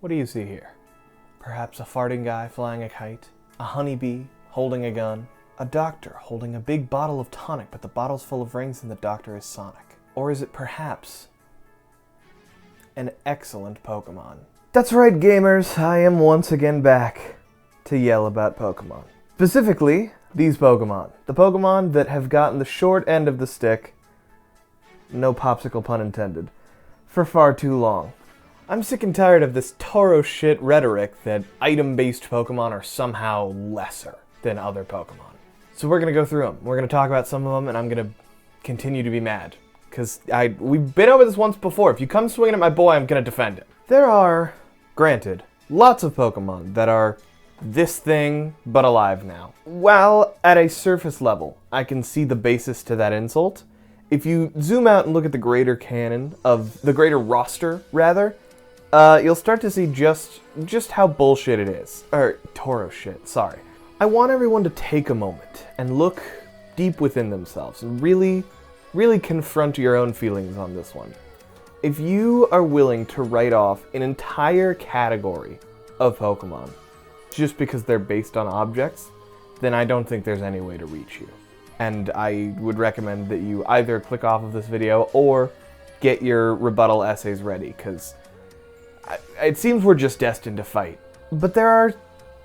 What do you see here? Perhaps a farting guy flying a kite, a honeybee holding a gun, a doctor holding a big bottle of tonic, but the bottle's full of rings and the doctor is Sonic. Or is it perhaps an excellent Pokemon? That's right, gamers, I am once again back to yell about Pokemon. Specifically, these Pokemon. The Pokemon that have gotten the short end of the stick, no popsicle pun intended, for far too long. I'm sick and tired of this Toro shit rhetoric that item-based Pokemon are somehow lesser than other Pokemon. So we're gonna go through them. We're gonna talk about some of them, and I'm gonna continue to be mad. Because we've been over this once before. If you come swinging at my boy, I'm gonna defend it. There are, granted, lots of Pokemon that are this thing, but alive now. While at a surface level, I can see the basis to that insult. If you zoom out and look at the greater canon of, the greater roster, rather, you'll start to see just how bullshit it is. Or, Toro shit, sorry. I want everyone to take a moment and look deep within themselves and really confront your own feelings on this one. If you are willing to write off an entire category of Pokemon just because they're based on objects, then I don't think there's any way to reach you. And I would recommend that you either click off of this video or get your rebuttal essays ready, because it seems we're just destined to fight. But there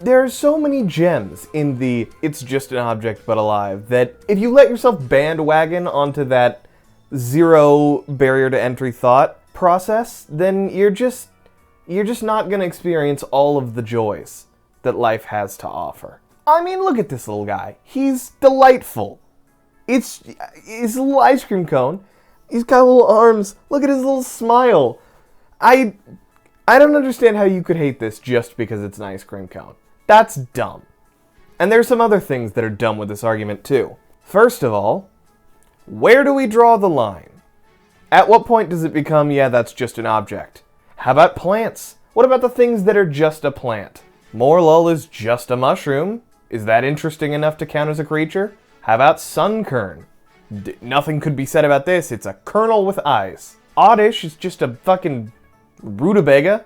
are so many gems in the it's just an object but alive that if you let yourself bandwagon onto that zero barrier to entry thought process, then you're just not going to experience all of the joys that life has to offer. I mean, look at this little guy. He's delightful. It's his little ice cream cone. He's got little arms. Look at his little smile. I don't understand how you could hate this just because it's an ice cream cone. That's dumb. And there's some other things that are dumb with this argument too. First of all, where do we draw the line? At what point does it become, yeah, that's just an object? How about plants? What about the things that are just a plant? Morlul is just a mushroom. Is that interesting enough to count as a creature? How about Sunkern? Nothing could be said about this. It's a kernel with eyes. Oddish is just a fucking rutabaga.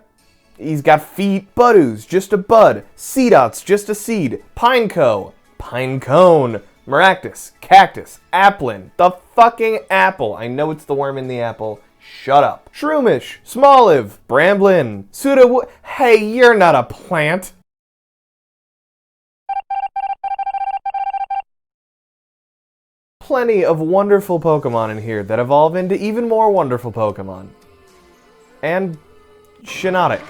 He's got feet. Budoo's just a bud. Seedot's just a seed. Pineco. Pinecone. Maractus. Cactus. Applin. The fucking apple. I know it's the worm in the apple. Shut up. Shroomish. Smoliv. Bramblin. Pseudo. Hey, you're not a plant. Plenty of wonderful Pokemon in here that evolve into even more wonderful Pokemon. And Shiinotic.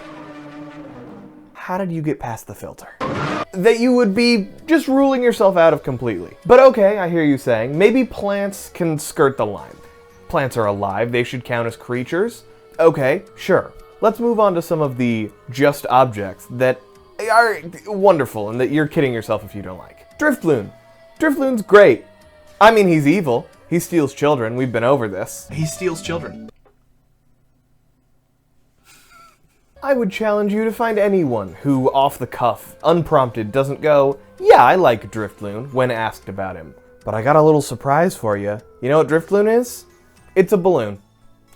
How did you get past the filter? That you would be just ruling yourself out of completely. But okay, I hear you saying, maybe plants can skirt the line. Plants are alive, they should count as creatures. Okay, sure. Let's move on to some of the just objects that are wonderful and that you're kidding yourself if you don't like. Drifloon. Drifloon's great. I mean, he's evil. He steals children. We've been over this. He steals children. I would challenge you to find anyone who, off the cuff, unprompted, doesn't go, yeah, I like Drifloon, when asked about him. But I got a little surprise for you. You know what Drifloon is? It's a balloon.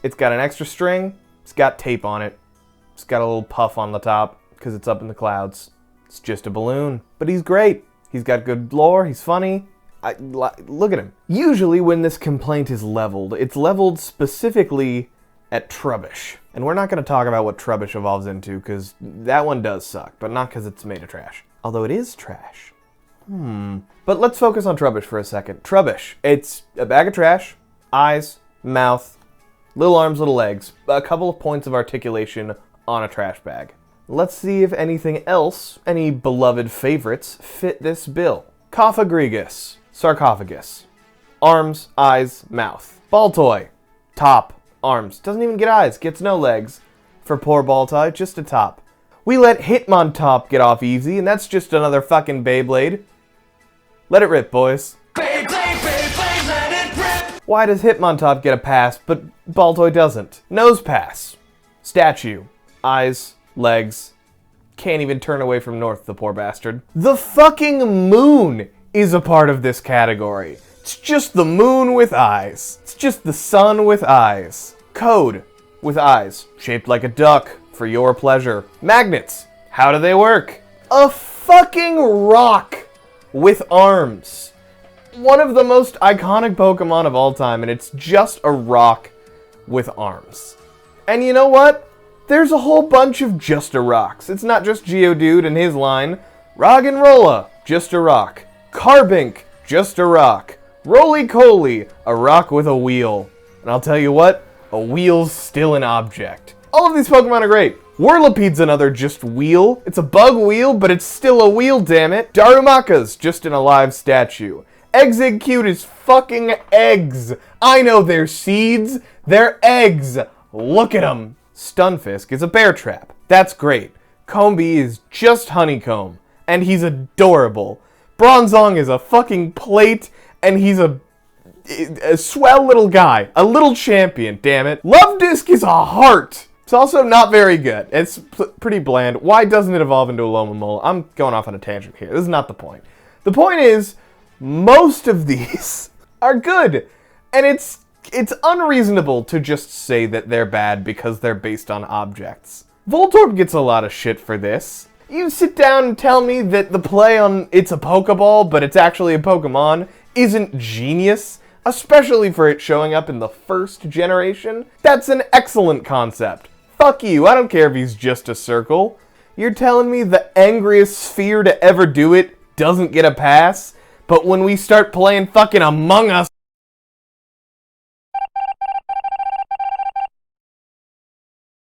It's got an extra string. It's got tape on it. It's got a little puff on the top, because it's up in the clouds. It's just a balloon. But he's great. He's got good lore. He's funny. Look at him. Usually when this complaint is leveled, it's leveled specifically at Trubbish. And we're not going to talk about what Trubbish evolves into, because that one does suck, but not because it's made of trash. Although it is trash. But let's focus on Trubbish for a second. Trubbish, it's a bag of trash, eyes, mouth, little arms, little legs, a couple of points of articulation on a trash bag. Let's see if anything else, any beloved favorites, fit this bill. Cophagrigus. Sarcophagus. Arms, eyes, mouth. Baltoy. Top, arms. Doesn't even get eyes, gets no legs. For poor Baltoy, just a top. We let Hitmontop get off easy, and that's just another fucking Beyblade. Let it rip, boys. Beyblade, Beyblade, let it rip! Why does Hitmontop get a pass, but Baltoy doesn't? Nose pass. Statue. Eyes, legs. Can't even turn away from north, the poor bastard. The fucking moon is a part of this category. It's just the moon with eyes. It's just the sun with eyes. Code with eyes. Shaped like a duck. for your pleasure. Magnets. How do they work? A fucking rock with arms. One of the most iconic Pokemon of all time, and it's just a rock with arms. And you know what? There's a whole bunch of just a rocks. It's not just Geodude and his line. Roggenrola, just a rock. Carbink, just a rock. Roly-Coly, a rock with a wheel. And I'll tell you what, a wheel's still an object. All of these Pokemon are great. Whirlipede's another just wheel. It's a bug wheel, but it's still a wheel, damn it. Darumaka's just an alive statue. Exeggcute is fucking eggs. I know they're seeds. They're eggs. Look at them. Stunfisk is a bear trap. That's great. Combee is just honeycomb. And he's adorable. Bronzong is a fucking plate. And he's a swell little guy. A little champion, damn it. Luvdisc is a heart. It's also not very good. It's pretty bland. Why doesn't it evolve into a Lomomole? I'm going off on a tangent here. This is not the point. The point is, most of these are good. And it's unreasonable to just say that they're bad because they're based on objects. Voltorb gets a lot of shit for this. You sit down and tell me that the play on it's a Pokeball, but it's actually a Pokemon, isn't genius, especially for it showing up in the first generation. That's an excellent concept. Fuck you, I don't care if he's just a circle. You're telling me the angriest sphere to ever do it doesn't get a pass? But when we start playing fucking Among Us...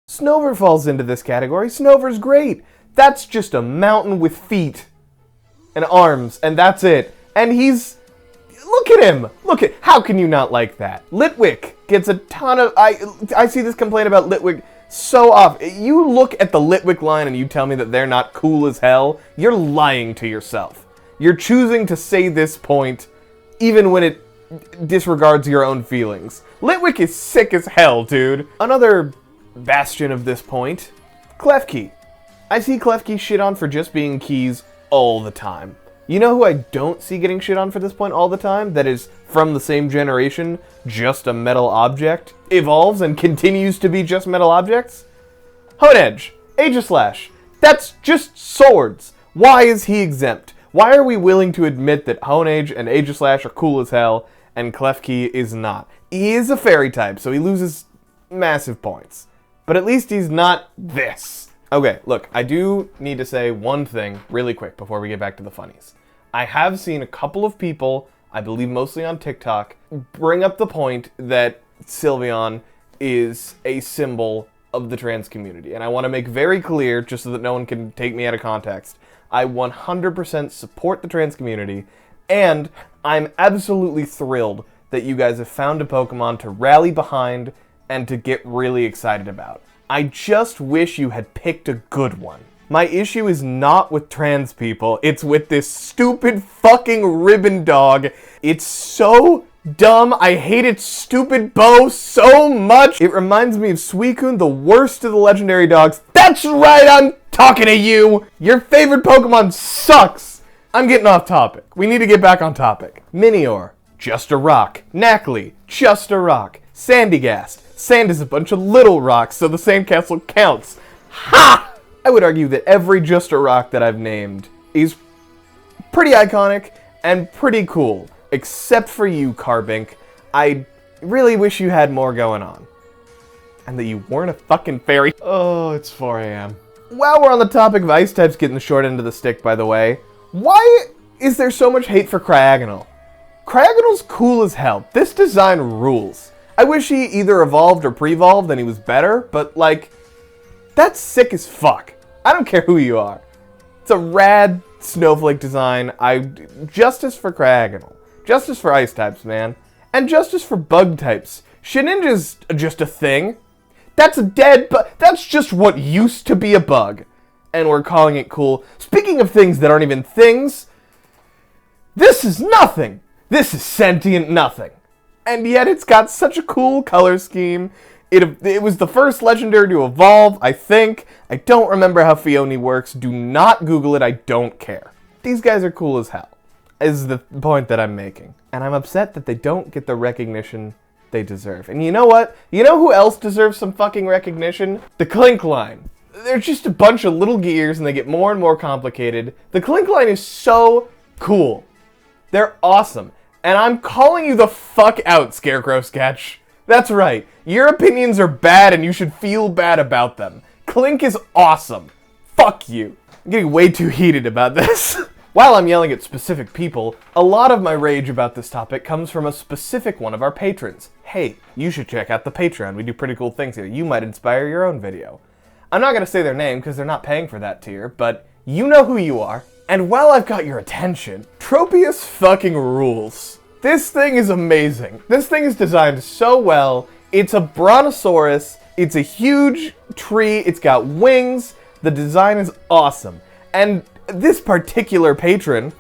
Snover falls into this category. Snover's great. That's just a mountain with feet and arms, and that's it. And he's... Look at him! Look at... How can you not like that? Litwick gets a ton of... I see this complaint about Litwick so often. You look at the Litwick line and you tell me that they're not cool as hell, you're lying to yourself. You're choosing to say this point even when it disregards your own feelings. Litwick is sick as hell, dude. Another bastion of this point, Klefki. I see Klefki shit on for just being keys all the time. You know who I don't see getting shit on for this point all the time? That is from the same generation, just a metal object, evolves and continues to be just metal objects? Honedge, Aegislash. That's just swords. Why is he exempt? Why are we willing to admit that Honedge and Aegislash are cool as hell and Klefki is not? He is a fairy type, so he loses massive points. But at least he's not this. Okay, look, I do need to say one thing really quick before we get back to the funnies. I have seen a couple of people, I believe mostly on TikTok, bring up the point that Sylveon is a symbol of the trans community. And I want to make very clear, just so that no one can take me out of context, I 100% support the trans community, and I'm absolutely thrilled that you guys have found a Pokemon to rally behind and to get really excited about. I just wish you had picked a good one. My issue is not with trans people, it's with this stupid fucking ribbon dog. It's so dumb, I hate its stupid bow so much. It reminds me of Suicune, the worst of the legendary dogs. That's right, I'm talking to you! Your favorite Pokemon sucks! I'm getting off topic. We need to get back on topic. Minior, just a rock. Knackley, just a rock. Sandygast, sand is a bunch of little rocks, so the sandcastle counts. Ha! I would argue that every just a rock that I've named is pretty iconic and pretty cool. Except for you, Carbink. I really wish you had more going on. And that you weren't a fucking fairy. Oh, it's 4 a.m. While we're on the topic of ice types getting the short end of the stick, by the way, why is there so much hate for Cryogonal? Cryogonal's cool as hell. This design rules. I wish he either evolved or pre-evolved and he was better, but like, that's sick as fuck. I don't care who you are. It's a rad snowflake design. Justice for Cryogonal. Justice for ice types, man. And justice for bug types. Shedinja's just a thing. That's a dead bug. That's just what used to be a bug. And we're calling it cool. Speaking of things that aren't even things, this is nothing. This is sentient nothing. And yet it's got such a cool color scheme. It was the first legendary to evolve, I think. I don't remember how Fione works. Do not Google it, I don't care. These guys are cool as hell, is the point that I'm making. And I'm upset that they don't get the recognition they deserve. And you know what? You know who else deserves some fucking recognition? The Clink line. They're just a bunch of little gears, and they get more and more complicated. The Clink line is so cool. They're awesome. And I'm calling you the fuck out, Scarecrow Sketch. That's right. Your opinions are bad, and you should feel bad about them. Clink is awesome. Fuck you. I'm getting way too heated about this. While I'm yelling at specific people, a lot of my rage about this topic comes from a specific one of our patrons. Hey, you should check out the Patreon. We do pretty cool things here. You might inspire your own video. I'm not going to say their name because they're not paying for that tier, but you know who you are. And while I've got your attention, Tropius fucking rules. This thing is amazing. This thing is designed so well. It's a brontosaurus. It's a huge tree. It's got wings. The design is awesome. And this particular patron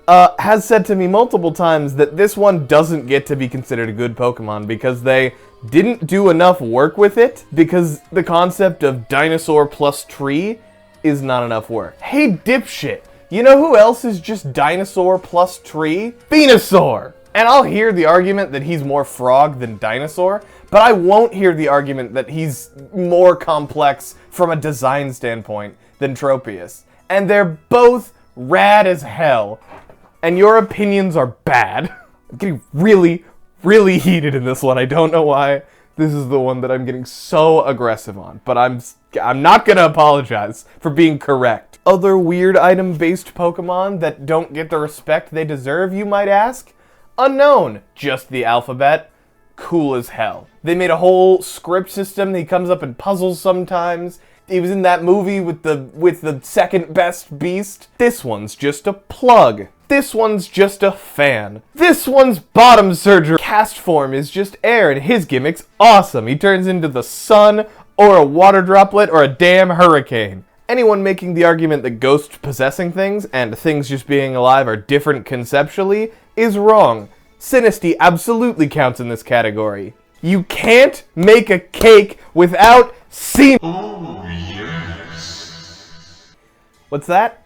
has said to me multiple times that this one doesn't get to be considered a good Pokemon because they didn't do enough work with it, because the concept of dinosaur plus tree is not enough work. Hey, dipshit, you know who else is just dinosaur plus tree? Venusaur! And I'll hear the argument that he's more frog than dinosaur, but I won't hear the argument that he's more complex from a design standpoint than Tropius. And they're both rad as hell, and your opinions are bad. I'm getting really, really heated in this one. I don't know why this is the one that I'm getting so aggressive on, but I'm not gonna apologize for being correct. Other weird item-based Pokemon that don't get the respect they deserve, you might ask? Unknown. Just the alphabet. Cool as hell. They made a whole script system. He comes up in puzzles sometimes. He was in that movie with the second best beast. This one's just a plug. This one's just a fan. This one's bottom surgery cast form is just air, and his gimmick's awesome. He turns into the sun, or a water droplet, or a damn hurricane. Anyone making the argument that ghosts possessing things and things just being alive are different conceptually is wrong. Sinisty absolutely counts in this category. You can't make a cake without semen. Oh, yes. What's that?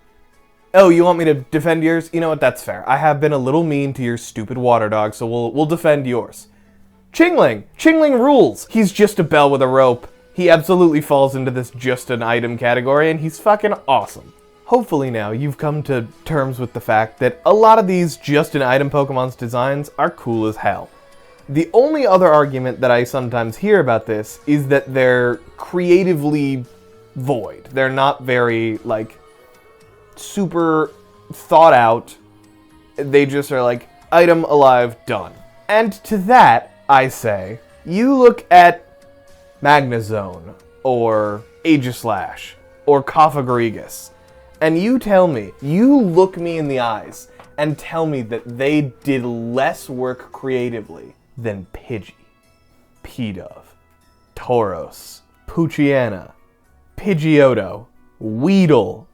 Oh, you want me to defend yours? You know what, that's fair. I have been a little mean to your stupid water dog, so we'll defend yours. Chingling! Chingling rules! He's just a bell with a rope. He absolutely falls into this just an item category, and he's fucking awesome. Hopefully now you've come to terms with the fact that a lot of these just an item Pokemon's designs are cool as hell. The only other argument that I sometimes hear about this is that they're creatively void. They're not very, like, super thought out. They just are like, item alive, done. And to that, I say, you look at Magnezone, or Aegislash, or Cofagrigus, and you tell me, you look me in the eyes, and tell me that they did less work creatively than Pidgey, Pidove, Tauros, Poochyena, Pidgeotto, Weedle,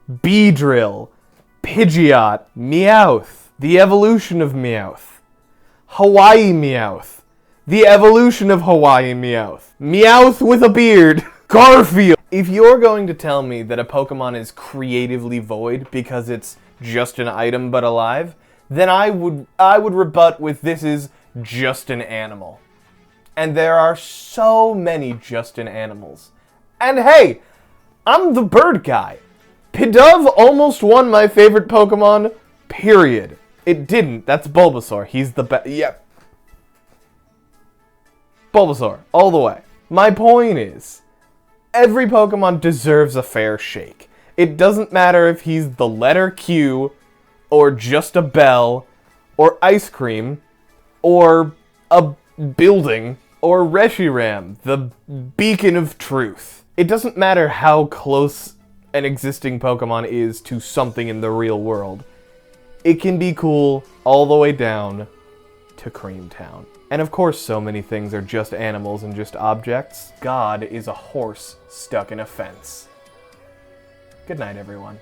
Beedrill, Pidgeot, Meowth, the evolution of Meowth, Hawaii Meowth, the evolution of Hawaii Meowth, Meowth with a beard, Garfield. If you're going to tell me that a Pokemon is creatively void because it's just an item but alive, then I would rebut with this is just an animal. And there are so many just an animals. And hey, I'm the bird guy. Pidove almost won my favorite Pokemon, period. It didn't. That's Bulbasaur. He's the best. Yep. Bulbasaur, all the way. My point is, every Pokemon deserves a fair shake. It doesn't matter if he's the letter Q, or just a bell, or ice cream, or a building, or Reshiram, the beacon of truth. It doesn't matter how close an existing Pokemon is to something in the real world. It can be cool all the way down to Creamtown. And of course so many things are just animals and just objects. God is a horse stuck in a fence. Good night, everyone.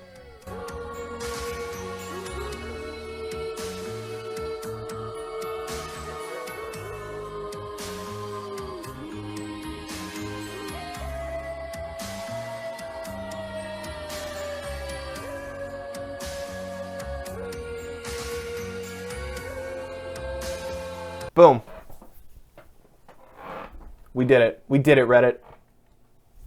Boom. We did it. We did it, Reddit.